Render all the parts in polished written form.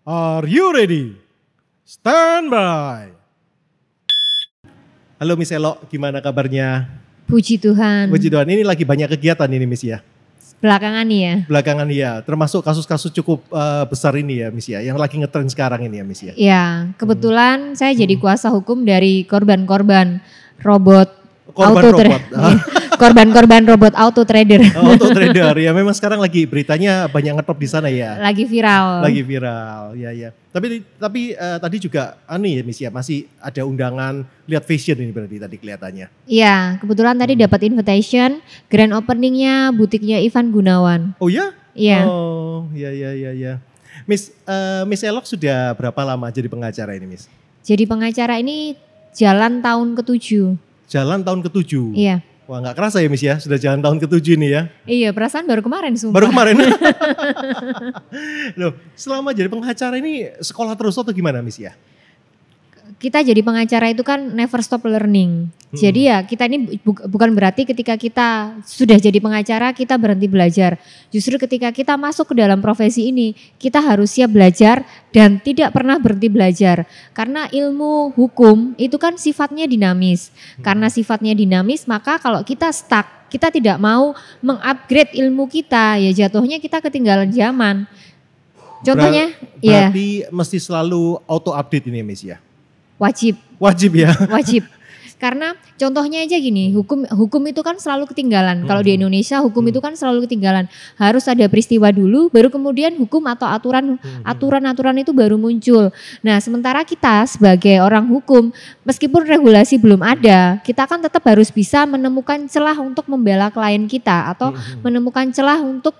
Are you ready? Stand by. Halo Miss Elo, gimana kabarnya? Puji Tuhan. Puji Tuhan, ini lagi banyak kegiatan ini Miss ya? Belakangan nih ya? Belakangan ya, termasuk kasus-kasus cukup besar ini ya Miss ya, yang lagi ngetren sekarang ini ya Miss ya? Ya, kebetulan saya jadi kuasa hukum dari korban-korban robot. Korban-korban robot auto trader. Auto trader ya, memang sekarang lagi beritanya banyak ngetop di sana ya. Lagi viral. Lagi viral, ya. Tapi tadi juga ya Miss ya, masih ada undangan lihat fashion ini berarti tadi kelihatannya. Iya, kebetulan tadi dapat invitation, grand openingnya butiknya Ivan Gunawan. Oh ya? Iya. Oh, ya. Miss Elok sudah berapa lama jadi pengacara ini Miss? Jadi pengacara ini jalan tahun ke-7. Jalan tahun ke-7? Iya. Wah gak kerasa ya Miss ya, sudah jalan tahun ke-7 ini ya. Iya, perasaan baru kemarin sumpah. Baru kemarin. Loh, selama jadi pengacara ini sekolah terus atau gimana Miss ya? Kita jadi pengacara itu kan never stop learning. Jadi ya kita ini bukan berarti ketika kita sudah jadi pengacara kita berhenti belajar. Justru ketika kita masuk ke dalam profesi ini kita harus siap belajar dan tidak pernah berhenti belajar. Karena ilmu hukum itu kan sifatnya dinamis. Karena sifatnya dinamis maka kalau kita stuck, kita tidak mau mengupgrade ilmu kita, ya jatuhnya kita ketinggalan zaman. Contohnya berarti mesti selalu auto update ini Miss ya? Wajib ya? Wajib. Karena contohnya aja gini, hukum itu kan selalu ketinggalan. Kalau di Indonesia hukum itu kan selalu ketinggalan. Harus ada peristiwa dulu, baru kemudian hukum atau aturan-aturan itu baru muncul. Nah sementara kita sebagai orang hukum, meskipun regulasi belum ada, kita kan tetap harus bisa menemukan celah untuk membela klien kita. Atau menemukan celah untuk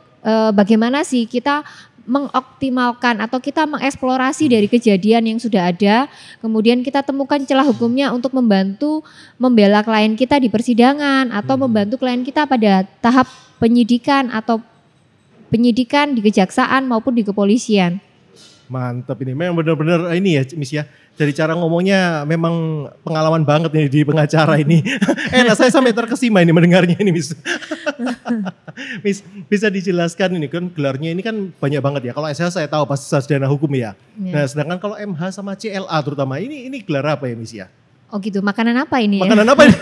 bagaimana sih kita mengoptimalkan atau kita mengeksplorasi dari kejadian yang sudah ada, kemudian kita temukan celah hukumnya untuk membantu membela klien kita di persidangan atau membantu klien kita pada tahap penyidikan atau penyidikan di kejaksaan maupun di kepolisian. Mantap ini, memang benar-benar ini ya Miss ya, dari cara ngomongnya memang pengalaman banget nih di pengacara ini. Saya sampai terkesima ini mendengarnya ini Miss. Miss bisa dijelaskan ini kan gelarnya ini kan banyak banget ya, kalau SH saya tahu pasti sarjana hukum ya. Nah sedangkan kalau MH sama CLA terutama ini gelar apa ya Miss ya? Oh gitu, makanan apa ini? Makanan apa ini?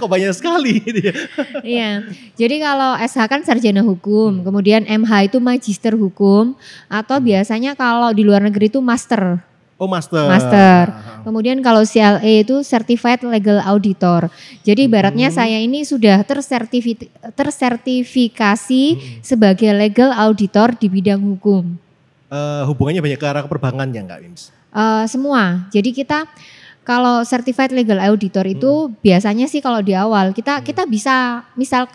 Kok banyak sekali ini ya? Iya, jadi kalau SH kan sarjana hukum, kemudian MH itu magister hukum, atau biasanya kalau di luar negeri itu master. Oh master. Kemudian kalau CLA itu Certified Legal Auditor. Jadi ibaratnya saya ini sudah tersertifikasi sebagai legal auditor di bidang hukum. Hubungannya banyak ke arah perbankannya enggak Miss? Semua, jadi kita kalau certified legal auditor itu biasanya sih kalau di awal kita bisa misal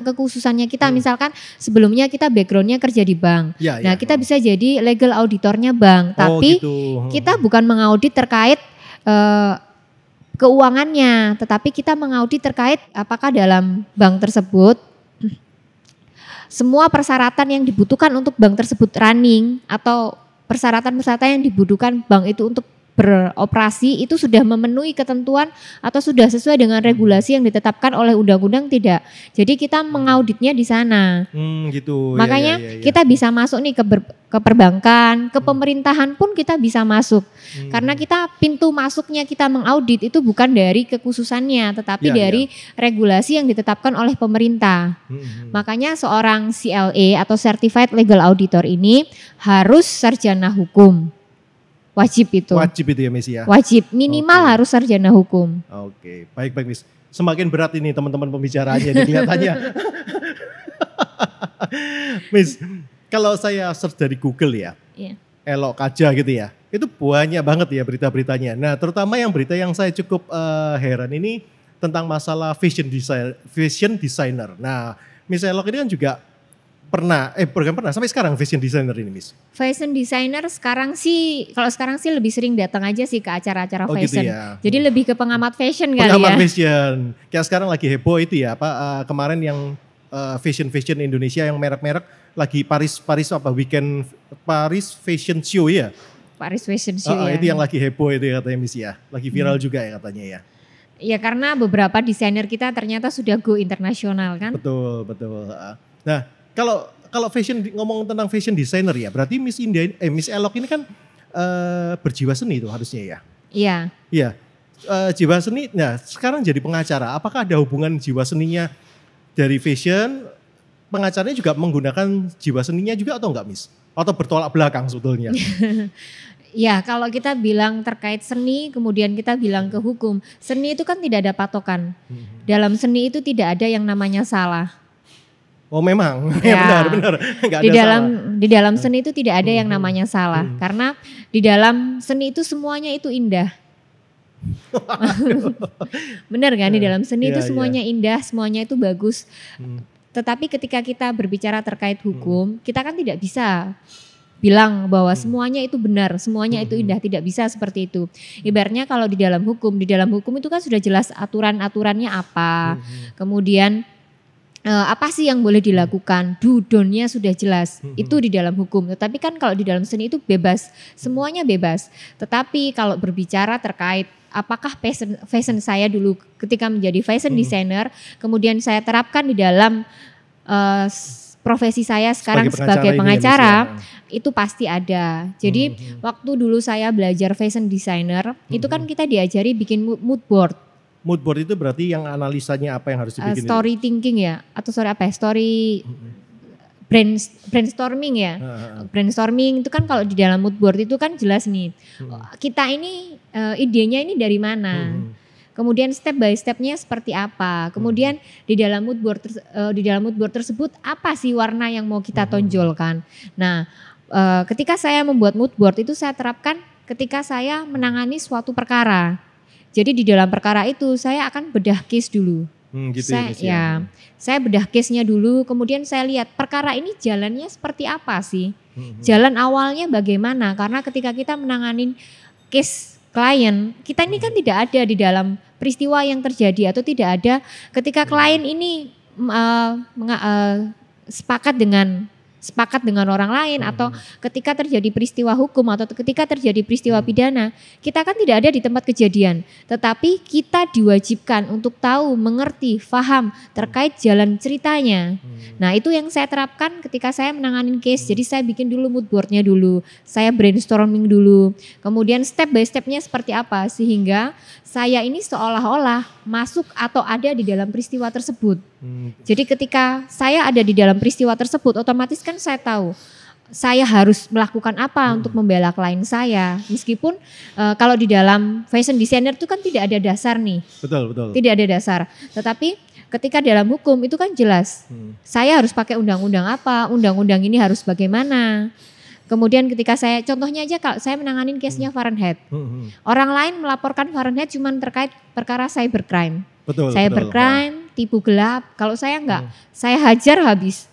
kekhususannya kita misalkan sebelumnya kita backgroundnya kerja di bank. Kita bisa jadi legal auditornya bank, tapi gitu. Kita bukan mengaudit terkait keuangannya, tetapi kita mengaudit terkait apakah dalam bank tersebut semua persyaratan yang dibutuhkan untuk bank tersebut running atau persyaratan-persyaratan yang dibutuhkan bank itu untuk beroperasi itu sudah memenuhi ketentuan atau sudah sesuai dengan regulasi yang ditetapkan oleh undang-undang tidak. Jadi kita mengauditnya di sana. Gitu. Makanya kita bisa masuk nih ke perbankan, ke pemerintahan pun kita bisa masuk. Karena kita pintu masuknya kita mengaudit itu bukan dari kekhususannya, tetapi dari regulasi yang ditetapkan oleh pemerintah. Makanya seorang CLA atau Certified Legal Auditor ini harus sarjana hukum. Wajib itu ya Miss ya? Wajib, minimal harus sarjana hukum. Oke, baik Miss. Semakin berat ini teman-teman pembicaraannya ini kelihatannya. Miss, kalau saya search dari Google ya, Elok Kaja gitu ya, itu banyak banget ya berita-beritanya. Nah terutama berita yang saya cukup heran ini tentang masalah fashion designer. Nah Miss Elok ini kan juga pernah sampai sekarang fashion designer ini Miss? Fashion designer sekarang sih lebih sering datang aja sih ke acara-acara fashion. Gitu ya. Jadi lebih ke pengamat fashion kali ya. Pengamat fashion. Kayak sekarang lagi heboh itu ya kemarin yang fashion Indonesia yang merek-merek lagi Paris Fashion Show ya. Paris Fashion Show ya. Itu yang lagi heboh itu ya katanya Miss ya. Lagi viral juga ya katanya ya. Ya karena beberapa desainer kita ternyata sudah go internasional kan. Betul. Nah kalau ngomong tentang fashion designer ya, berarti Miss Elok ini kan berjiwa seni itu harusnya ya. Iya. Iya. Jiwa seni, nah sekarang jadi pengacara. Apakah ada hubungan jiwa seninya dari fashion, pengacaranya juga menggunakan jiwa seninya juga atau enggak, Miss? Atau bertolak belakang sebetulnya? Ya, kalau kita bilang terkait seni, kemudian kita bilang ke hukum, seni itu kan tidak ada patokan. Dalam seni itu tidak ada yang namanya salah. Oh memang, Ya. benar. Nggak Di ada dalam salah. di dalam seni itu tidak ada yang namanya salah, karena di dalam seni itu semuanya itu indah. Benar kan? Di dalam seni itu semuanya indah, semuanya itu bagus. Tetapi ketika kita berbicara terkait hukum, kita kan tidak bisa bilang bahwa semuanya itu benar, semuanya itu indah, tidak bisa seperti itu. Ibaratnya kalau di dalam hukum itu kan sudah jelas aturan-aturannya apa. Kemudian apa sih yang boleh dilakukan? Do don't-nya sudah jelas. Itu di dalam hukum. Tetapi kan kalau di dalam seni itu bebas, semuanya bebas. Tetapi kalau berbicara terkait apakah fashion saya dulu ketika menjadi fashion designer, kemudian saya terapkan di dalam profesi saya sekarang sebagai pengacara, itu pasti ada. Jadi waktu dulu saya belajar fashion designer, itu kan kita diajari bikin mood board. Mood board itu berarti yang analisanya apa yang harus dibikin? Story thinking ya, atau story brainstorming ya. Brainstorming itu kan kalau di dalam mood board itu kan jelas nih, kita ini idenya ini dari mana. Kemudian step by stepnya seperti apa. Kemudian di dalam mood board tersebut apa sih warna yang mau kita tonjolkan. Nah, ketika saya membuat mood board itu saya terapkan ketika saya menangani suatu perkara. Jadi di dalam perkara itu saya akan bedah case dulu. Gitu Saya bedah case-nya dulu, kemudian saya lihat perkara ini jalannya seperti apa sih. Jalan awalnya bagaimana, karena ketika kita menangani case klien, kita ini kan tidak ada di dalam peristiwa yang terjadi atau tidak ada ketika klien ini sepakat dengan orang lain atau ketika terjadi peristiwa hukum atau ketika terjadi peristiwa pidana, kita kan tidak ada di tempat kejadian, tetapi kita diwajibkan untuk tahu, mengerti, paham terkait jalan ceritanya. Nah, itu yang saya terapkan ketika saya menangani case. Jadi saya bikin dulu mood boardnya dulu, saya brainstorming dulu, kemudian step by stepnya seperti apa sehingga saya ini seolah-olah masuk atau ada di dalam peristiwa tersebut. Jadi ketika saya ada di dalam peristiwa tersebut, otomatis kan saya tahu saya harus melakukan apa untuk membela klien saya. Meskipun kalau di dalam fashion designer itu kan tidak ada dasar nih. Betul. Tidak ada dasar. Tetapi ketika dalam hukum itu kan jelas. Saya harus pakai undang-undang apa, undang-undang ini harus bagaimana. Kemudian ketika contohnya aja kalau saya menangani case-nya Fahrenheit. Orang lain melaporkan Fahrenheit cuma terkait perkara cybercrime. Cybercrime, tipu gelap. Kalau saya enggak, saya hajar habis.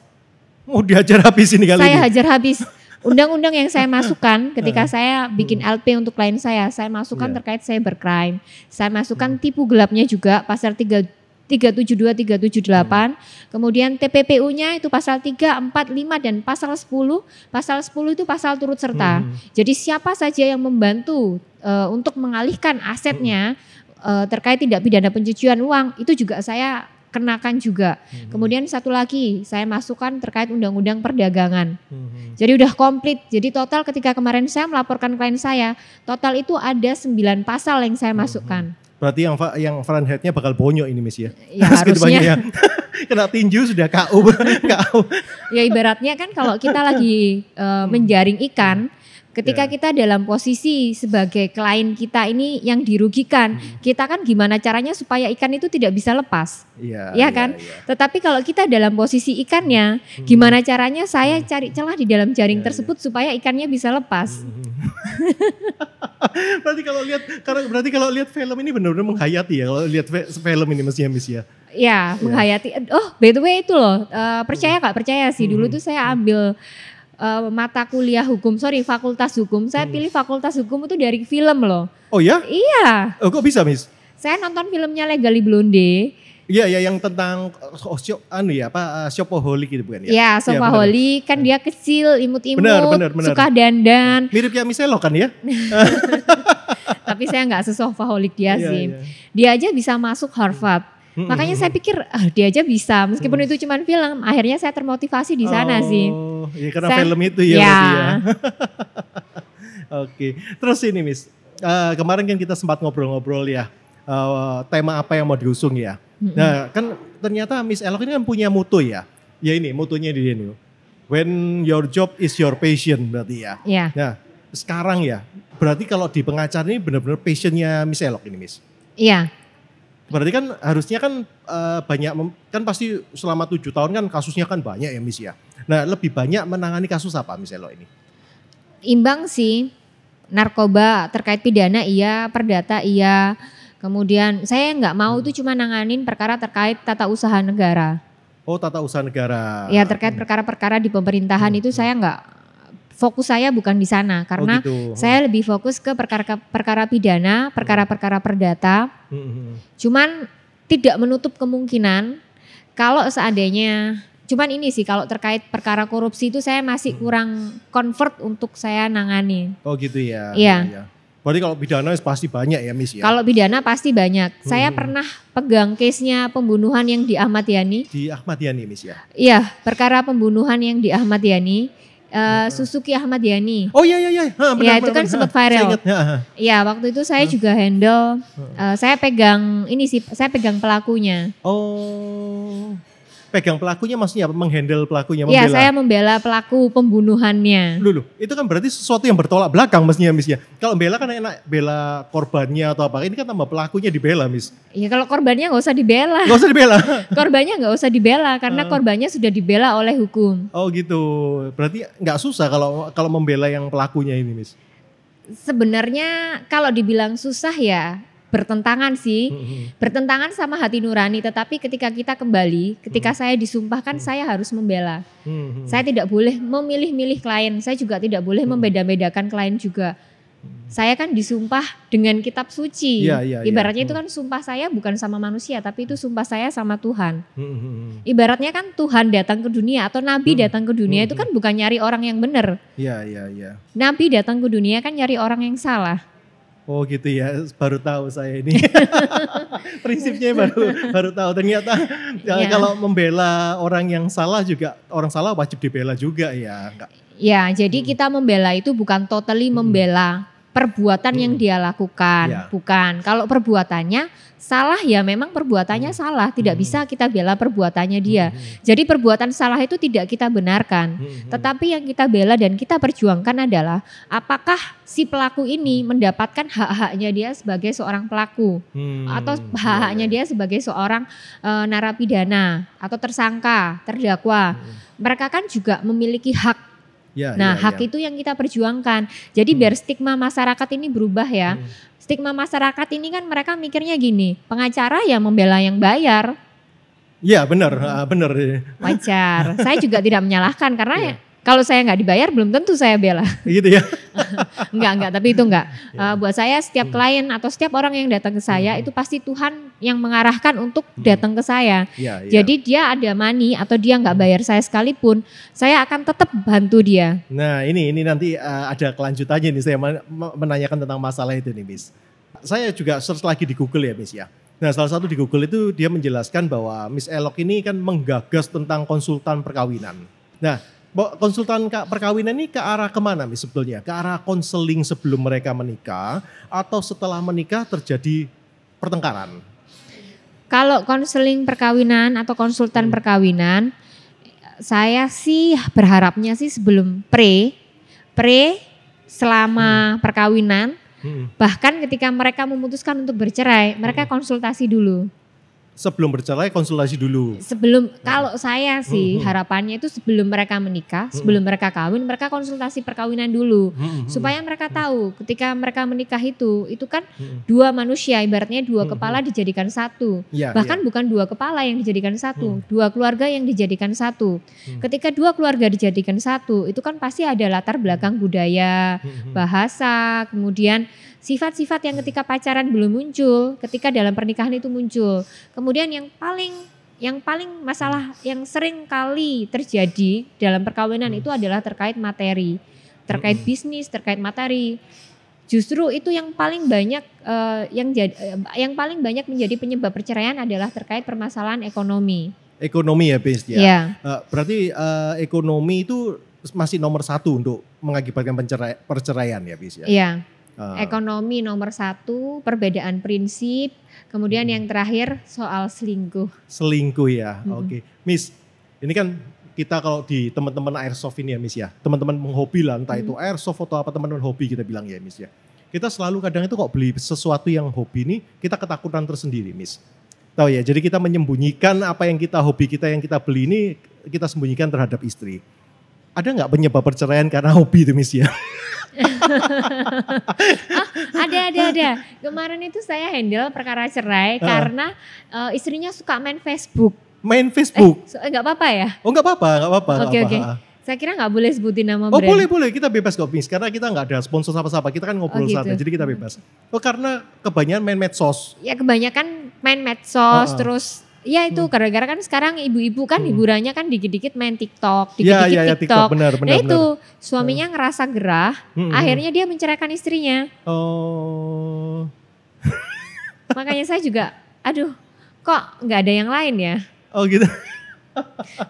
Mau dihajar habis ini kali ini? Saya hajar habis. Undang-undang yang saya masukkan ketika saya bikin LP untuk klien saya masukkan terkait cybercrime. Saya masukkan tipu gelapnya juga, pasal 372, 378. Kemudian TPPU-nya itu pasal 3, 4, 5 dan pasal 10. Pasal 10 itu pasal turut serta. Jadi siapa saja yang membantu untuk mengalihkan asetnya terkait tindak pidana pencucian uang, itu juga saya kenakan juga. Kemudian satu lagi saya masukkan terkait undang-undang perdagangan. Jadi udah komplit. Jadi total ketika kemarin saya melaporkan klien saya, total itu ada 9 pasal yang saya masukkan. Berarti yang Fahrenheit-nya bakal bonyok ini, Miss ya? Ya harusnya. Kena tinju sudah KO. Ya ibaratnya kan kalau kita lagi menjaring ikan, ketika kita dalam posisi sebagai klien kita ini yang dirugikan, kita kan gimana caranya supaya ikan itu tidak bisa lepas. Iya kan? Tetapi kalau kita dalam posisi ikannya, gimana caranya saya cari celah di dalam jaring tersebut supaya ikannya bisa lepas. Berarti kalau lihat film ini benar-benar menghayati ya, kalau lihat film ini mestinya, Miss ya. Ya, menghayati. Oh, by the way itu loh, percaya gak percaya sih, dulu tuh saya ambil mata kuliah hukum, fakultas hukum. Saya pilih fakultas hukum itu dari film loh. Oh ya? Iya. Oh, kok bisa, Miss? Saya nonton filmnya Legally Blonde. Iya, yang tentang shopaholic gitu bukan ya? Iya, shopaholic kan dia kecil, imut-imut, benar. suka dandan. Mirip kayak Miss Elok kan ya? Tapi saya nggak se-shopaholic dia sih. Dia aja bisa masuk Harvard. Makanya saya pikir dia aja bisa, meskipun itu cuma film. Akhirnya saya termotivasi di sana sih. Iya karena film itu ya berarti ya. Oke, terus ini Miss, kemarin kan kita sempat ngobrol-ngobrol ya, tema apa yang mau diusung ya. Nah kan ternyata Miss Elok ini kan punya moto ya. Ya ini motonya di sini. When your job is your passion berarti ya. Iya. Nah sekarang ya, berarti kalau di pengacara ini benar-benar passionnya Miss Elok ini Miss. Iya. Berarti kan harusnya kan banyak, kan pasti selama 7 tahun kan kasusnya kan banyak ya Miss ya. Nah lebih banyak menangani kasus apa Miss Elok ini? Imbang sih, narkoba terkait pidana iya, perdata iya. Kemudian saya nggak mau tuh cuma nanganin perkara terkait tata usaha negara. Oh tata usaha negara. Ya terkait perkara-perkara di pemerintahan itu saya nggak, fokus saya bukan di sana karena gitu. saya lebih fokus ke perkara pidana, perkara-perkara perdata. Cuman tidak menutup kemungkinan kalau seandainya, cuman ini sih kalau terkait perkara korupsi itu saya masih kurang convert untuk saya nangani. Oh gitu ya. Iya. Ya. Berarti kalau pidana pasti banyak ya Miss ya? Kalau pidana pasti banyak. Saya pernah pegang case-nya pembunuhan yang di Ahmad Yani. Di Ahmad Yani Miss ya? Iya, perkara pembunuhan yang di Ahmad Yani. Suzuki Ahmad Yani. Oh iya. Benar, Itu kan sempat viral. Iya, waktu itu saya juga handle. Saya pegang ini sih, saya pegang pelakunya. Oh, pegang pelakunya maksudnya apa? Menghandle pelakunya, Iya, membela? saya membela pelaku pembunuhannya. Loh, itu kan berarti sesuatu yang bertolak belakang mestinya Miss ya. Kalau bela kan enak, bela korbannya atau apa. Ini kan tambah pelakunya dibela Miss. Iya, kalau korbannya nggak usah dibela. Gak usah dibela? Korbannya nggak usah dibela karena korbannya sudah dibela oleh hukum. Oh gitu, berarti nggak susah kalau membela yang pelakunya ini Miss? Sebenarnya kalau dibilang susah ya bertentangan sih, bertentangan sama hati nurani. Tetapi ketika kita kembali, ketika saya disumpahkan saya harus membela. Saya tidak boleh memilih-milih klien, saya juga tidak boleh membeda-bedakan klien juga. Saya kan disumpah dengan kitab suci. Iya. Ibaratnya itu kan sumpah saya bukan sama manusia, tapi itu sumpah saya sama Tuhan. Ibaratnya kan Tuhan datang ke dunia atau Nabi datang ke dunia itu kan bukan nyari orang yang benar. Iya. Nabi datang ke dunia kan nyari orang yang salah. Oh gitu ya, baru tahu saya ini. Prinsipnya baru tahu. Ternyata kalau membela orang yang salah juga, orang salah wajib dibela juga ya. Enggak. Ya, jadi kita membela itu bukan totally membela perbuatan yang dia lakukan, bukan. Kalau perbuatannya salah ya memang perbuatannya salah, tidak bisa kita bela perbuatannya dia. Jadi perbuatan salah itu tidak kita benarkan, tetapi yang kita bela dan kita perjuangkan adalah apakah si pelaku ini mendapatkan hak-haknya dia sebagai seorang pelaku atau hak-haknya dia sebagai seorang narapidana atau tersangka, terdakwa. Mereka kan juga memiliki hak. Hak itu yang kita perjuangkan. Jadi biar stigma masyarakat ini berubah ya. Stigma masyarakat ini kan mereka mikirnya gini, pengacara ya membela yang bayar. Iya benar. Wajar. Saya juga tidak menyalahkan karena kalau saya nggak dibayar belum tentu saya bela. Gitu ya? Enggak, tapi itu enggak. Buat saya setiap klien atau setiap orang yang datang ke saya itu pasti Tuhan yang mengarahkan untuk datang ke saya. Jadi dia ada money atau dia nggak bayar saya sekalipun, saya akan tetap bantu dia. Nah ini nanti ada kelanjutannya nih, saya menanyakan tentang masalah itu nih Miss. Saya juga search lagi di Google ya Miss ya. Nah salah satu di Google itu dia menjelaskan bahwa Miss Elok ini kan menggagas tentang konsultan perkawinan. Nah konsultan perkawinan ini ke arah kemana Miss sebetulnya? Ke arah konseling sebelum mereka menikah atau setelah menikah terjadi pertengkaran? Kalau konseling perkawinan atau konsultan perkawinan, saya sih berharapnya sih sebelum pre selama perkawinan, bahkan ketika mereka memutuskan untuk bercerai, mereka konsultasi dulu. Sebelum bercerai konsultasi dulu. Kalau saya sih harapannya itu sebelum mereka menikah, sebelum mereka kawin, mereka konsultasi perkawinan dulu. Supaya mereka tahu ketika mereka menikah itu kan dua manusia, ibaratnya dua kepala dijadikan satu. Bahkan bukan dua kepala yang dijadikan satu, dua keluarga yang dijadikan satu. Ketika dua keluarga dijadikan satu, itu kan pasti ada latar belakang budaya, bahasa, kemudian sifat-sifat yang ketika pacaran belum muncul, ketika dalam pernikahan itu muncul. Kemudian yang paling masalah yang sering kali terjadi dalam perkawinan itu adalah terkait materi, terkait bisnis, terkait materi. Justru itu yang paling banyak yang paling banyak menjadi penyebab perceraian adalah terkait permasalahan ekonomi. Ekonomi ya Bis ya. Iya. Berarti ekonomi itu masih nomor satu untuk mengakibatkan perceraian ya Bis ya. Iya. Ekonomi nomor satu, perbedaan prinsip, kemudian yang terakhir soal selingkuh. Selingkuh ya, oke. Miss, ini kan kita kalau di teman-teman airsoft ini ya Miss ya, teman-teman menghobi lah, entah itu airsoft atau apa teman-teman hobi kita bilang ya Miss ya. Kita selalu kadang itu kok beli sesuatu yang hobi ini, kita ketakutan tersendiri Miss. Tahu ya, jadi kita menyembunyikan apa yang kita hobi kita yang kita beli ini, kita sembunyikan terhadap istri. Ada nggak penyebab perceraian karena hobi itu Miss ya? Ada. Kemarin itu saya handle perkara cerai karena istrinya suka main Facebook. Main Facebook? Nggak apa-apa ya? Oh nggak apa-apa. Oke. Saya kira nggak boleh sebutin nama brand. brand. Boleh. Kita bebas kok Miss. Karena kita nggak ada sponsor apa-apa. Kita kan ngobrol santai. Jadi kita bebas. Oh karena kebanyakan main medsos? Ya kebanyakan main medsos terus. Ya itu gara-gara kan sekarang ibu-ibu kan hiburannya kan dikit-dikit main TikTok, dikit-dikit TikTok. Benar. Nah itu suaminya ngerasa gerah, akhirnya dia menceraikan istrinya. Oh. Makanya saya juga, aduh kok nggak ada yang lain ya? Oh gitu.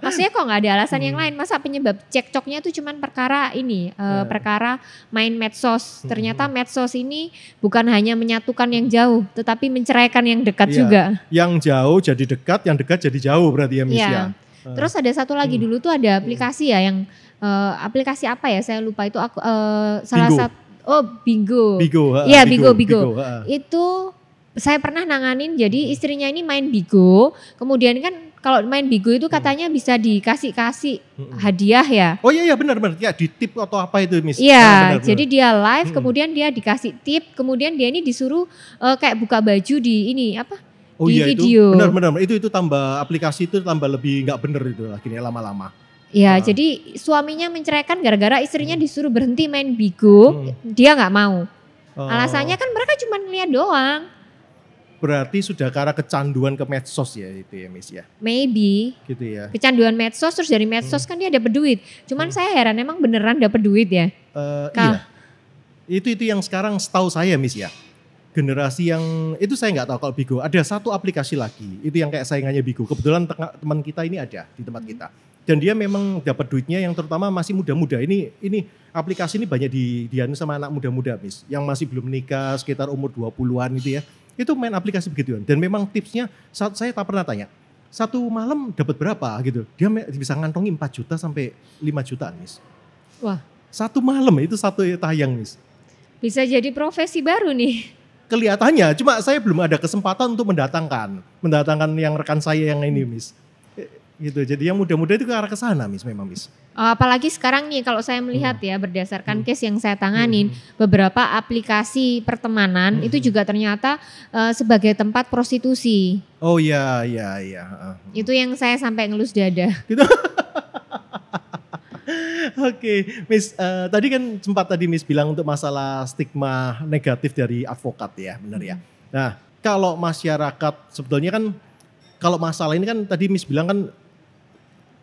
Maksudnya kok nggak ada alasan yang lain? Masa penyebab cekcoknya tuh cuman perkara ini, perkara main medsos. Ternyata medsos ini bukan hanya menyatukan yang jauh, tetapi menceraikan yang dekat juga. Yang jauh jadi dekat, yang dekat jadi jauh berarti ya Miss ya. Terus ada satu lagi dulu tuh ada aplikasi ya yang aplikasi apa ya? Saya lupa itu aku salah satu. Oh Bigo. Iya Bigo. Itu saya pernah nanganin. Jadi istrinya ini main Bigo, kemudian kan kalau main Bigo itu katanya bisa dikasih hadiah ya. Oh iya benar. Ya di tip atau apa itu Miss. Iya, jadi dia live kemudian dia dikasih tip, kemudian dia ini disuruh kayak buka baju di ini apa? Oh di iya video. Itu benar. Itu tambah aplikasi itu tambah lebih nggak bener itu akhirnya lama-lama. Ya, jadi suaminya menceraikan gara-gara istrinya disuruh berhenti main Bigo, dia nggak mau. Alasannya kan mereka cuma lihat doang. Berarti sudah karena kecanduan ke medsos ya itu ya Miss ya? Maybe. Gitu ya. Kecanduan medsos terus dari medsos kan dia dapat duit. Cuman saya heran emang beneran dapat duit ya? Iya. Itu yang sekarang setahu saya Miss ya. Generasi yang itu saya nggak tahu kalau Bigo. Ada satu aplikasi lagi itu yang kayak saingannya Bigo. Kebetulan teman kita ini ada di tempat kita. Dan dia memang dapat duitnya yang terutama masih muda-muda. Ini aplikasi ini banyak dianu sama anak muda-muda Miss. Yang masih belum menikah sekitar umur 20-an itu ya. Itu main aplikasi begituan. Dan memang tipsnya saya tak pernah tanya. Satu malam dapat berapa gitu. Dia bisa ngantongi 4 juta sampai 5 jutaan Miss. Wah. Satu malam itu satu tayang Miss. Bisa jadi profesi baru nih. Kelihatannya, cuma saya belum ada kesempatan untuk mendatangkan yang rekan saya yang ini Miss. Gitu. Jadi yang muda-muda itu ke arah ke sana Miss memang Miss. Apalagi sekarang nih kalau saya melihat ya berdasarkan case yang saya tanganin, beberapa aplikasi pertemanan itu juga ternyata sebagai tempat prostitusi. Oh iya. Itu yang saya sampai ngelus dada. Gitu. Oke, Miss, tadi kan sempat Miss bilang untuk masalah stigma negatif dari advokat ya, benar ya. Nah, kalau masyarakat sebetulnya kan kalau masalah ini kan tadi Miss bilang kan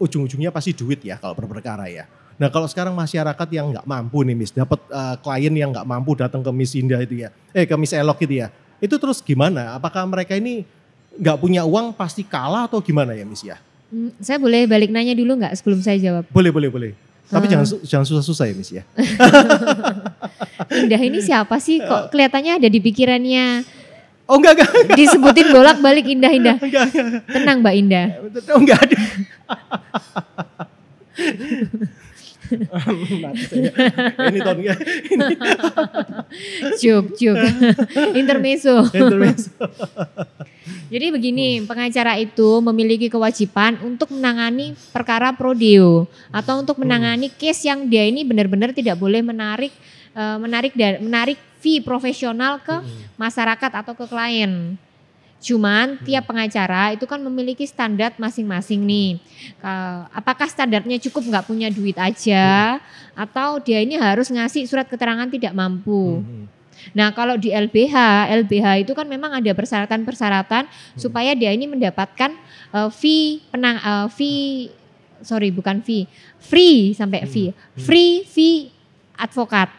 ujung-ujungnya pasti duit ya kalau berperkara ya. Nah kalau sekarang masyarakat yang nggak mampu nih Miss, dapat klien yang nggak mampu datang ke Miss Indah itu ya, ke Miss Elok gitu ya. Itu terus gimana? Apakah mereka ini nggak punya uang pasti kalah atau gimana ya Miss ya? Saya boleh balik nanya dulu nggak sebelum saya jawab? Boleh. Tapi jangan susah-susah ya Miss ya. Indah ini siapa sih? Kok kelihatannya ada di pikirannya? Oh enggak. Disebutin bolak-balik Indah. Enggak. Tenang Mbak Indah. Oh enggak ada. Ini tahunnya. Cuk. Intermezzo. Jadi begini, pengacara itu memiliki kewajiban untuk menangani perkara prodeo atau untuk menangani case yang dia ini benar-benar tidak boleh menarik fee profesional ke masyarakat atau ke klien. Cuman tiap pengacara itu kan memiliki standar masing-masing nih. Apakah standarnya cukup nggak punya duit aja atau dia ini harus ngasih surat keterangan tidak mampu. Nah kalau di LBH itu kan memang ada persyaratan-persyaratan supaya dia ini mendapatkan free fee advokat.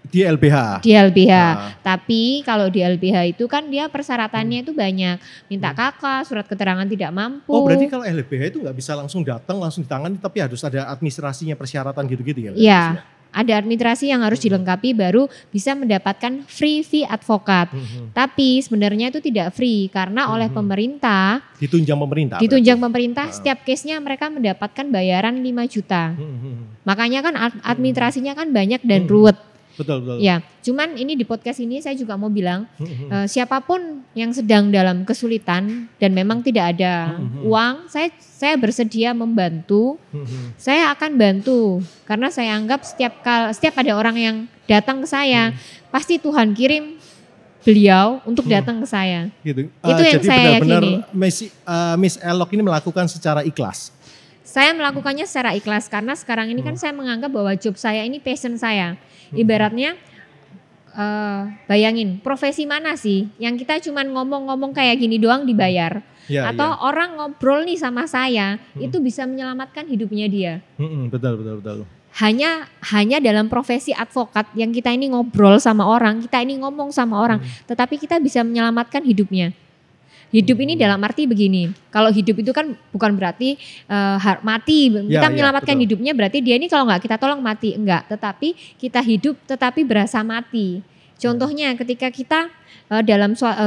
Di LBH. Di LBH. Ah. Tapi kalau di LBH itu kan dia persyaratannya itu banyak. Minta KK, surat keterangan tidak mampu. Oh berarti kalau LBH itu nggak bisa langsung datang, langsung ditangani, tapi harus ada administrasinya, persyaratan gitu-gitu ya? Iya, ada administrasi yang harus dilengkapi baru bisa mendapatkan free fee advokat. Tapi sebenarnya itu tidak free karena oleh pemerintah, Ditunjang pemerintah? ditunjang pemerintah, setiap case-nya mereka mendapatkan bayaran 5 juta. Makanya kan administrasinya kan banyak dan ruwet. Betul, betul. Ya, cuman ini di podcast ini saya juga mau bilang siapapun yang sedang dalam kesulitan dan memang tidak ada uang, saya bersedia membantu. Saya akan bantu karena saya anggap setiap ada orang yang datang ke saya, pasti Tuhan kirim beliau untuk datang ke saya. Gitu. Itu yang jadi saya benar-benar yakini. Miss Elok ini melakukan secara ikhlas. Saya melakukannya secara ikhlas karena sekarang ini kan saya menganggap bahwa job saya ini passion saya. Ibaratnya bayangin profesi mana sih yang kita cuman ngomong-ngomong kayak gini doang dibayar. Ya, Atau orang ngobrol nih sama saya itu bisa menyelamatkan hidupnya dia. Betul. Hanya dalam profesi advokat yang kita ini ngobrol sama orang, kita ini ngomong sama orang, tetapi kita bisa menyelamatkan hidupnya. Hidup ini dalam arti begini, kalau hidup itu kan bukan berarti mati, kita menyelamatkan hidupnya berarti dia ini kalau nggak kita tolong mati, enggak. Tetapi kita hidup tetapi berasa mati. Contohnya ketika kita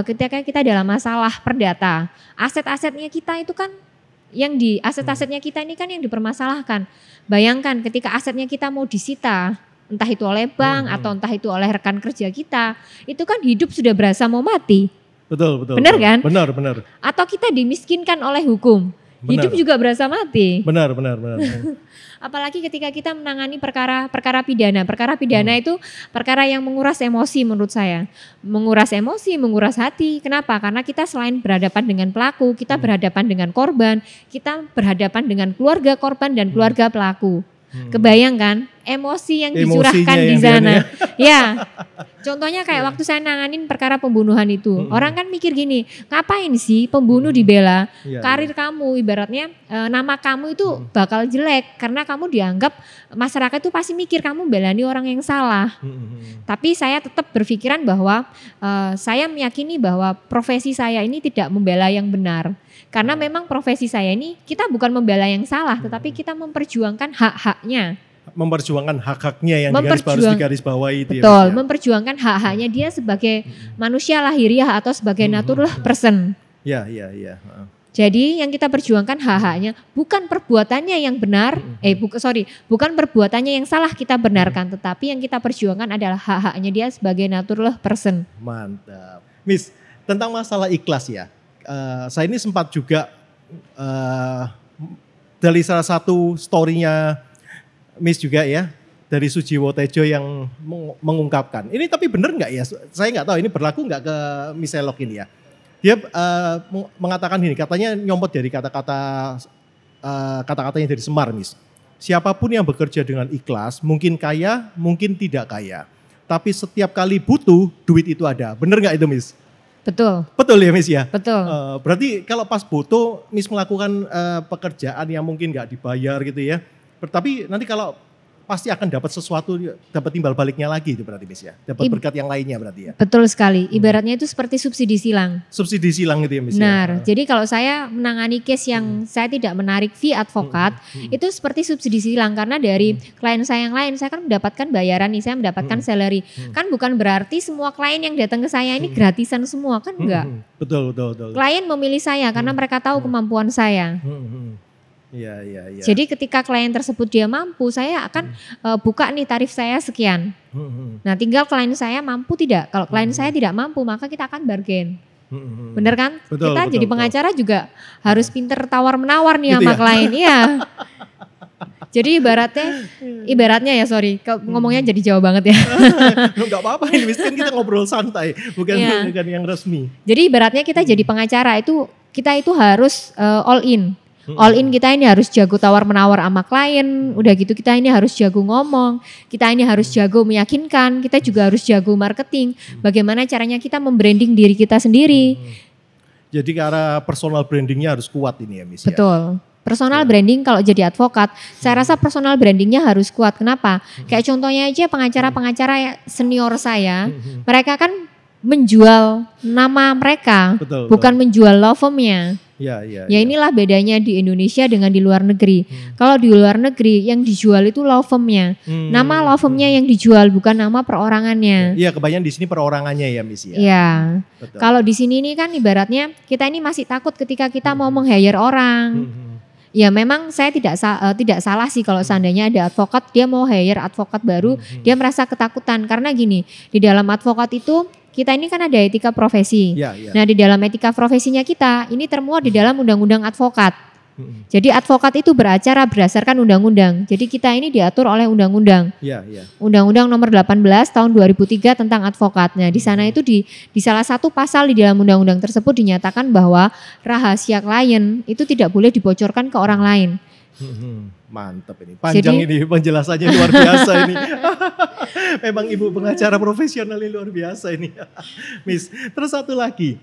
ketika kita dalam masalah perdata, aset-asetnya kita itu kan aset-asetnya kita ini kan yang dipermasalahkan. Bayangkan ketika asetnya kita mau disita, entah itu oleh bank atau entah itu oleh rekan kerja kita, itu kan hidup sudah berasa mau mati. Betul. Benar kan? Benar. Atau kita dimiskinkan oleh hukum, hidup juga berasa mati. Benar. Apalagi ketika kita menangani perkara pidana. Perkara pidana itu perkara yang menguras emosi menurut saya. Menguras emosi, menguras hati. Kenapa? Karena kita selain berhadapan dengan pelaku, kita berhadapan dengan korban, kita berhadapan dengan keluarga korban dan keluarga pelaku. Kebayangkan emosi yang dicurahkan di sana. Ya. Contohnya kayak waktu saya nanganin perkara pembunuhan itu. Orang kan mikir gini, ngapain sih pembunuh dibela? Karir kamu ibaratnya nama kamu itu bakal jelek karena kamu dianggap masyarakat itu pasti mikir kamu belani orang yang salah. Tapi saya tetap berpikiran bahwa saya meyakini bahwa profesi saya ini tidak membela yang benar. Karena memang profesi saya ini kita bukan membela yang salah, tetapi kita memperjuangkan hak-haknya. Memperjuangkan hak-haknya yang harus digarisbawahi itu. Betul, memperjuangkan hak-haknya dia sebagai manusia lahiriah atau sebagai natural person. Ya. Jadi yang kita perjuangkan hak-haknya, bukan perbuatannya yang benar, bukan perbuatannya yang salah kita benarkan, tetapi yang kita perjuangkan adalah hak-haknya dia sebagai natural person. Mantap. Miss, tentang masalah ikhlas ya. Saya ini sempat juga dari salah satu story-nya Miss juga ya, dari Sujiwo Tejo yang mengungkapkan. Ini tapi benar nggak ya? Saya nggak tahu ini berlaku nggak ke Miss Elok ini ya. Dia mengatakan ini, katanya nyomot dari kata-katanya dari Semar, Miss. Siapapun yang bekerja dengan ikhlas, mungkin kaya, mungkin tidak kaya. Tapi setiap kali butuh, duit itu ada. Benar nggak itu, Miss? Betul ya Miss ya? Betul. Berarti kalau pas butuh Miss melakukan pekerjaan yang mungkin nggak dibayar gitu ya. Tapi nanti kalau pasti akan dapat sesuatu, dapat timbal baliknya lagi itu berarti Miss ya. Dapat berkat yang lainnya berarti ya. Betul sekali. Ibaratnya itu seperti subsidi silang. Subsidi silang gitu ya Miss. Benar. Ya. Jadi kalau saya menangani case yang saya tidak menarik fee advokat, itu seperti subsidi silang karena dari klien saya yang lain saya kan mendapatkan bayaran nih, saya mendapatkan salary. Kan bukan berarti semua klien yang datang ke saya ini gratisan semua, kan enggak. Betul. Klien memilih saya karena mereka tahu kemampuan saya. Iya. Jadi ketika klien tersebut dia mampu, saya akan buka nih tarif saya sekian. Nah tinggal klien saya mampu tidak. Kalau klien saya tidak mampu, maka kita akan bargain. Bener kan? Betul, kita betul, jadi pengacara juga harus pinter tawar-menawar nih sama klien. Iya. Jadi ibaratnya ya ngomongnya jadi jauh banget ya. Enggak apa-apa ini, kan kita ngobrol santai, bukan yang resmi. Jadi ibaratnya kita jadi pengacara kita itu harus all in. All in kita ini harus jago tawar-menawar sama klien, udah gitu kita ini harus jago ngomong, kita ini harus jago meyakinkan, kita juga harus jago marketing. Bagaimana caranya kita membranding diri kita sendiri. Jadi ke arah personal brandingnya harus kuat ini ya Miss. Betul. Ya? Personal branding kalau jadi advokat, saya rasa personal brandingnya harus kuat. Kenapa? Kayak contohnya aja pengacara-pengacara senior saya, mereka kan menjual nama mereka, bukan menjual law firm-nya. Ya inilah bedanya di Indonesia dengan di luar negeri. Kalau di luar negeri yang dijual itu law firm-nya. Nama law firm-nya yang dijual, bukan nama perorangannya. Iya, kebanyakan di sini perorangannya ya, Miss ya. Iya. Kalau di sini ini kan ibaratnya kita ini masih takut ketika kita mau meng-hire orang. Ya memang saya tidak salah sih kalau seandainya ada advokat, dia mau hire advokat baru, dia merasa ketakutan. Karena gini, di dalam advokat itu kita ini kan ada etika profesi. Nah di dalam etika profesinya kita, ini termuat di dalam undang-undang advokat. Jadi advokat itu beracara berdasarkan undang-undang. Jadi kita ini diatur oleh undang-undang. Undang-undang nomor 18 tahun 2003 tentang advokat. Nah, di sana itu di salah satu pasal di dalam undang-undang tersebut dinyatakan bahwa rahasia klien itu tidak boleh dibocorkan ke orang lain. Mantap ini. Panjang ini penjelasannya luar biasa ini. Memang ibu pengacara profesional ini luar biasa ini. Miss, terus satu lagi.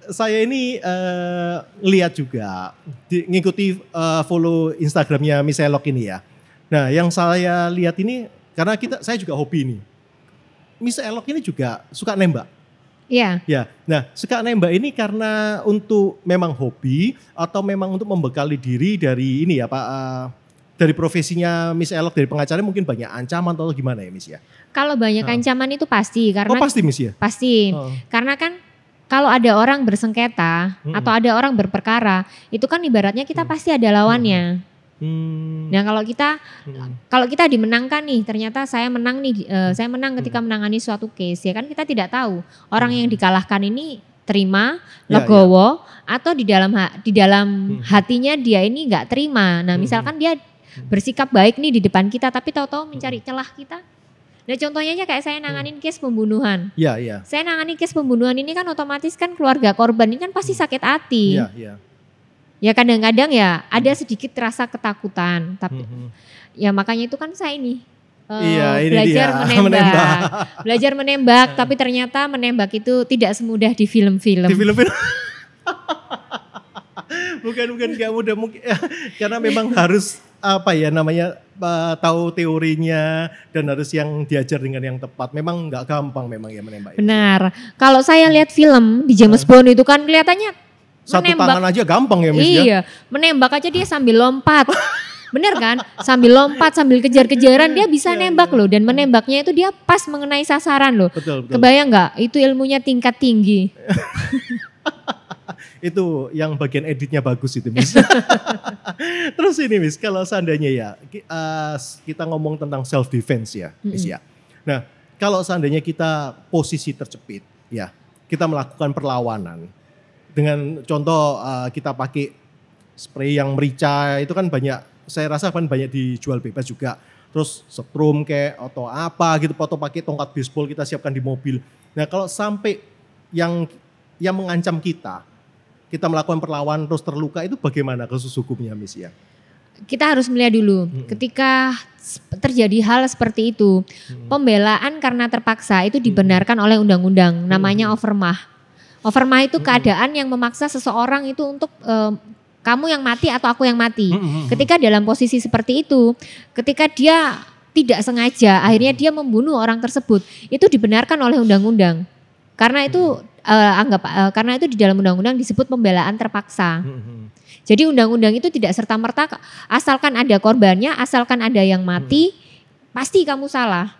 Saya ini lihat juga, ngikuti follow Instagramnya Miss Elok ini ya. Nah yang saya lihat ini, karena saya juga hobi nih. Miss Elok ini juga suka nembak. Iya. Ya, nah suka nembak ini karena untuk memang hobi atau memang untuk membekali diri dari ini ya Pak, dari profesinya Miss Elok, dari pengacara mungkin banyak ancaman atau gimana ya Miss ya? Kalau banyak ancaman itu pasti. Karena pasti Miss ya? Pasti, karena kan kalau ada orang bersengketa atau ada orang berperkara, itu kan ibaratnya kita pasti ada lawannya. Nah kalau kita dimenangkan nih, ternyata saya menang nih, saya menang ketika menangani suatu case, ya kan kita tidak tahu orang yang dikalahkan ini terima, legowo, atau di dalam hatinya dia ini nggak terima. Nah misalkan dia bersikap baik nih di depan kita, tapi tahu-tahu mencari celah kita. Nah contohnya aja kayak saya nanganin case pembunuhan. Saya nanganin case pembunuhan ini kan otomatis kan keluarga korban ini kan pasti sakit hati. Ya kadang-kadang ya ada sedikit rasa ketakutan. Tapi ya makanya itu kan saya ini belajar menembak. Belajar menembak, tapi ternyata menembak itu tidak semudah di film-film. Bukan gak mudah mungkin karena memang harus tahu teorinya dan harus yang diajar dengan yang tepat. Memang nggak gampang memang ya menembak. Benar. Kalau saya lihat film di James Bond itu kan kelihatannya satu tangan aja gampang ya Miss ya. Iya, menembak aja dia sambil lompat. Bener kan? Sambil lompat, sambil kejar-kejaran dia bisa nembak loh, dan menembaknya itu dia pas mengenai sasaran loh. Betul. Kebayang nggak? Itu ilmunya tingkat tinggi. Itu yang bagian editnya bagus itu Miss. Terus ini Miss, kalau seandainya ya kita ngomong tentang self defense ya Miss ya. Nah kalau seandainya kita posisi terjepit ya, kita melakukan perlawanan dengan contoh kita pakai spray yang merica itu kan banyak, saya rasa kan banyak dijual bebas juga. Terus setrum kayak atau apa gitu, atau pakai tongkat baseball kita siapkan di mobil. Nah kalau sampai yang mengancam kita melakukan perlawanan terus terluka, itu bagaimana kasus hukumnya Miss ya? Kita harus melihat dulu ketika terjadi hal seperti itu, pembelaan karena terpaksa itu dibenarkan oleh undang-undang, namanya overmah. Overmah itu keadaan yang memaksa seseorang itu untuk kamu yang mati atau aku yang mati. Ketika dalam posisi seperti itu, ketika dia tidak sengaja akhirnya dia membunuh orang tersebut, itu dibenarkan oleh undang-undang. Karena itu karena itu di dalam undang-undang disebut pembelaan terpaksa. Jadi undang-undang itu tidak serta-merta asalkan ada korbannya, asalkan ada yang mati, pasti kamu salah.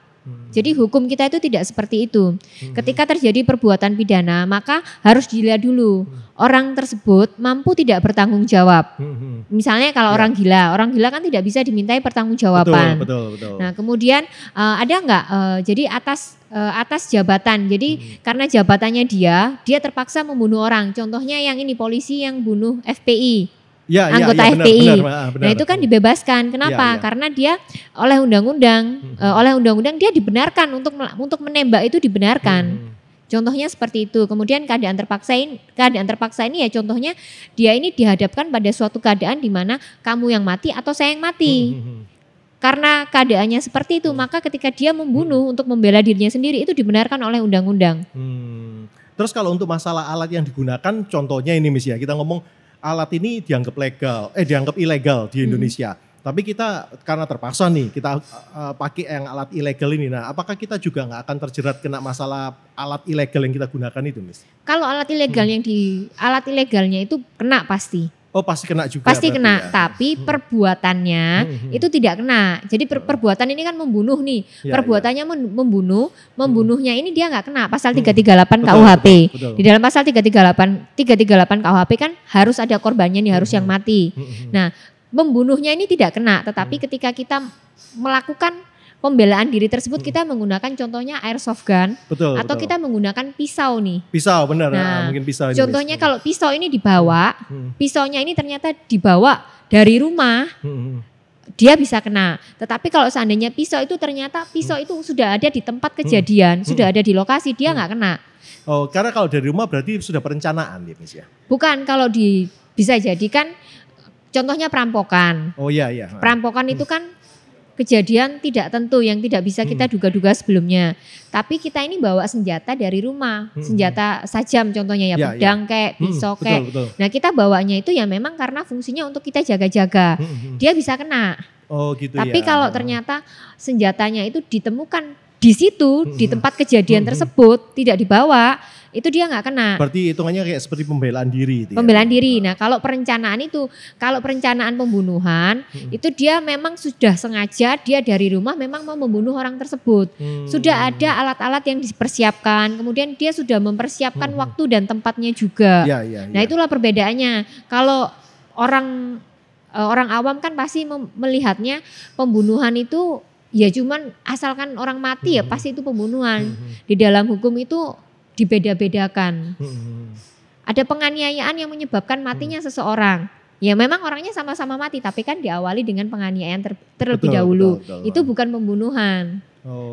Jadi hukum kita itu tidak seperti itu. Ketika terjadi perbuatan pidana, maka harus dilihat dulu orang tersebut mampu tidak bertanggung jawab. Misalnya kalau orang gila kan tidak bisa dimintai pertanggungjawaban. Betul. Nah kemudian ada nggak? Jadi atas jabatan. Jadi karena jabatannya dia terpaksa membunuh orang. Contohnya yang ini polisi yang bunuh FPI. Anggota FPI. Benar. Nah itu kan dibebaskan. Kenapa? Karena dia oleh undang-undang dia dibenarkan untuk menembak, itu dibenarkan. Contohnya seperti itu. Kemudian keadaan terpaksa ini ya contohnya dia ini dihadapkan pada suatu keadaan di mana kamu yang mati atau saya yang mati. Karena keadaannya seperti itu, maka ketika dia membunuh untuk membela dirinya sendiri itu dibenarkan oleh undang-undang. Terus kalau untuk masalah alat yang digunakan, contohnya ini Miss ya, kita ngomong alat ini dianggap ilegal di Indonesia. Tapi kita karena terpaksa nih kita pakai yang alat ilegal ini. Nah, apakah kita juga nggak akan terjerat kena masalah alat ilegal yang kita gunakan itu, Miss? Kalau alat ilegal alat ilegalnya itu kena pasti. Oh, pasti kena juga. Pasti kena, ya. Tapi perbuatannya itu tidak kena. Jadi perbuatan ini kan membunuh nih. Perbuatannya membunuhnya ini dia nggak kena pasal 338 KUHP. Betul. Di dalam pasal 338 KUHP kan harus ada korbannya nih, harus yang mati. Nah, membunuhnya ini tidak kena, tetapi ketika kita melakukan pembelaan diri tersebut kita menggunakan contohnya airsoft gun atau kita menggunakan pisau nih. Pisau benar, nah, mungkin pisau. Contohnya kalau pisau ini dibawa, pisaunya ini ternyata dibawa dari rumah, dia bisa kena. Tetapi kalau seandainya pisau itu ternyata pisau itu sudah ada di tempat kejadian, sudah ada di lokasi, dia nggak kena. Oh, karena kalau dari rumah berarti sudah perencanaan ya, Miss ya? Bukan, kalau bisa jadikan contohnya perampokan. Oh iya. Perampokan itu kan kejadian tidak tentu yang tidak bisa kita duga-duga sebelumnya. Tapi kita ini bawa senjata dari rumah, senjata sajam contohnya ya, pedang kayak, pisau kayak. Betul. Nah kita bawanya itu ya memang karena fungsinya untuk kita jaga-jaga. Dia bisa kena. Oh gitu. Tapi kalau ternyata senjatanya itu ditemukan di situ, di tempat kejadian tersebut, tidak dibawa, itu dia nggak kena. Berarti hitungannya kayak seperti pembelaan diri. Pembelaan diri. Nah kalau perencanaan pembunuhan, itu dia memang sudah sengaja, dia dari rumah memang mau membunuh orang tersebut. Sudah ada alat-alat yang dipersiapkan, kemudian dia sudah mempersiapkan waktu dan tempatnya juga. Nah itulah perbedaannya. Kalau orang awam kan pasti melihatnya pembunuhan itu ya cuman asalkan orang mati ya pasti itu pembunuhan. Di dalam hukum itu dibeda-bedakan. Ada penganiayaan yang menyebabkan matinya seseorang. Ya memang orangnya sama-sama mati tapi kan diawali dengan penganiayaan terlebih dahulu. Betul. Itu bukan pembunuhan.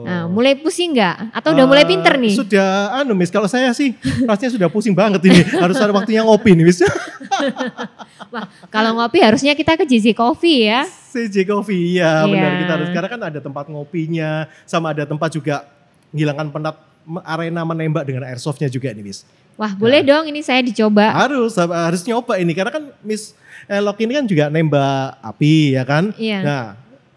Nah, mulai pusing nggak? Atau udah mulai pinter nih? Sudah, Miss. Kalau saya sih rasanya sudah pusing banget ini. Harus ada waktunya ngopi nih, Miss. Wah, kalau ngopi harusnya kita ke JJ Coffee ya. JJ Coffee, ya benar. Kita harus, karena kan ada tempat ngopinya, sama ada tempat juga menghilangkan penat, arena menembak dengan airsoftnya juga nih, Miss. Wah, boleh dong ini saya dicoba. Harus nyoba ini, karena kan Miss Elok ini kan juga nembak api ya kan. Iya. Nah,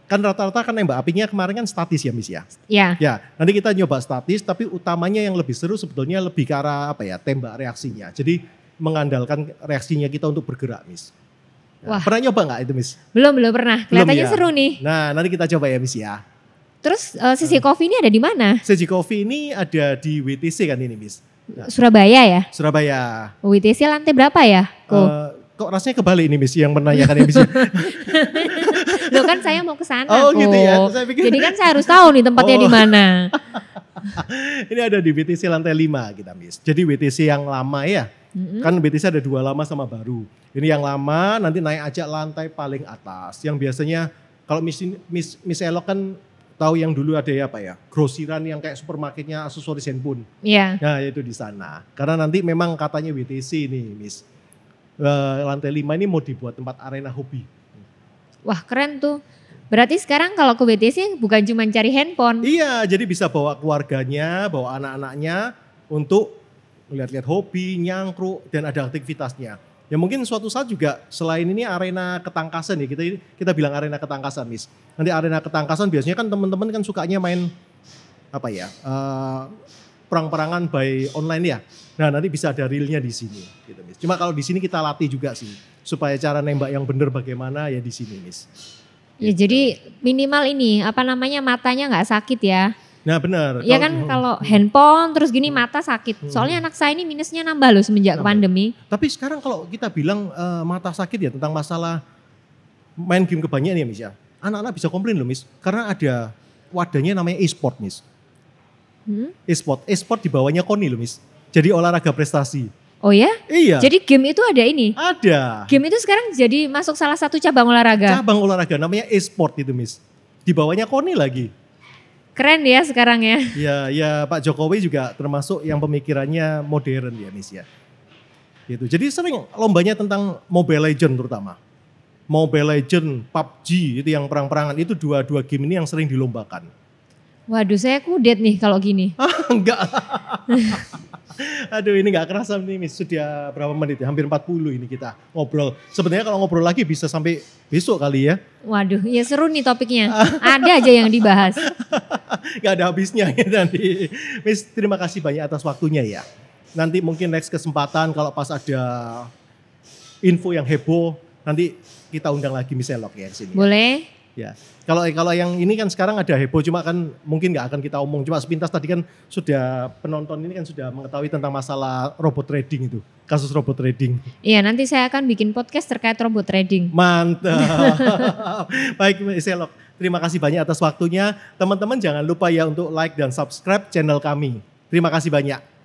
kan rata-rata kan nembak apinya kemarin kan statis ya, Miss ya. Iya. Ya, nanti kita nyoba statis, tapi utamanya yang lebih seru sebetulnya lebih ke arah tembak reaksinya. Jadi mengandalkan reaksinya kita untuk bergerak, Miss. Nah, pernah nyoba nggak itu, Miss? Belum pernah. Kelihatannya seru nih. Nah, nanti kita coba ya, Miss ya. Terus JJ Coffee ini ada di mana? JJ Coffee ini ada di WTC kan ini, Miss. Nah, Surabaya ya? Surabaya. WTC lantai berapa ya? Kok rasanya kebalik ini, Miss, yang menanyakan ya, Miss. Loh kan saya mau ke sana. Oh gitu ya. Saya pikir... Jadi kan saya harus tahu nih tempatnya di mana. Ini ada di WTC lantai 5 kita, Miss. Jadi WTC yang lama ya. Kan WTC ada 2 lama sama baru. Ini yang lama nanti naik aja lantai paling atas. Yang biasanya kalau Miss Elok kan tahu yang dulu ada grosiran yang kayak supermarketnya aksesoris handphone. Iya. Nah itu di sana. Karena nanti memang katanya WTC nih, Miss. Lantai 5 ini mau dibuat tempat arena hobi. Wah keren tuh. Berarti sekarang kalau ke WTC bukan cuma cari handphone. Iya, jadi bisa bawa keluarganya, bawa anak-anaknya untuk lihat-lihat hobi, nyangkruk, dan ada aktivitasnya. Ya mungkin suatu saat juga selain ini arena ketangkasan ya, kita bilang arena ketangkasan, Miss. Nanti arena ketangkasan biasanya kan teman-teman kan sukanya main perang-perangan by online ya. Nah nanti bisa ada realnya di sini, gitu, Miss. Cuma kalau di sini kita latih juga sih, supaya cara nembak yang benar bagaimana ya di sini, Miss. Ya jadi minimal ini matanya nggak sakit ya. Nah benar. Ya kan kalau handphone terus gini mata sakit. Soalnya anak saya ini minusnya nambah loh semenjak pandemi. Tapi sekarang kalau kita bilang mata sakit ya tentang masalah main game kebanyakan ya, Miss ya. Anak-anak bisa komplain loh, Miss, karena ada wadahnya namanya e-sport, Miss. E-sport di bawahnya KONI loh, Miss. Jadi olahraga prestasi. Oh ya? Iya. Jadi game itu ada ini? Ada. Game itu sekarang jadi masuk salah satu cabang olahraga? Cabang olahraga namanya e-sport itu, Miss. Di bawahnya KONI lagi. Keren ya sekarang ya. Ya Pak Jokowi juga termasuk yang pemikirannya modern ya, Miss ya. Gitu. Jadi sering lombanya tentang Mobile Legends terutama. Mobile Legends, PUBG itu yang perang-perangan itu dua game ini yang sering dilombakan. Waduh saya kudet nih kalau gini. Enggak. Aduh ini gak kerasa nih Miss, sudah berapa menit ya? Hampir 40 ini kita ngobrol. Sebenarnya kalau ngobrol lagi bisa sampai besok kali ya. Waduh, ya seru nih topiknya. Ada aja yang dibahas. Gak ada habisnya ya nanti. Miss, terima kasih banyak atas waktunya ya. Nanti mungkin next kesempatan kalau pas ada info yang heboh, nanti kita undang lagi Miss Elok ya di sini. Boleh. Ya. Kalau yang ini kan sekarang ada heboh, cuma kan mungkin nggak akan kita omong. Cuma sepintas tadi kan sudah penonton ini kan sudah mengetahui tentang masalah robot trading itu, kasus robot trading. Iya, nanti saya akan bikin podcast terkait robot trading. Mantap. Baik Miss Elok, terima kasih banyak atas waktunya. Teman-teman jangan lupa ya untuk like dan subscribe channel kami. Terima kasih banyak.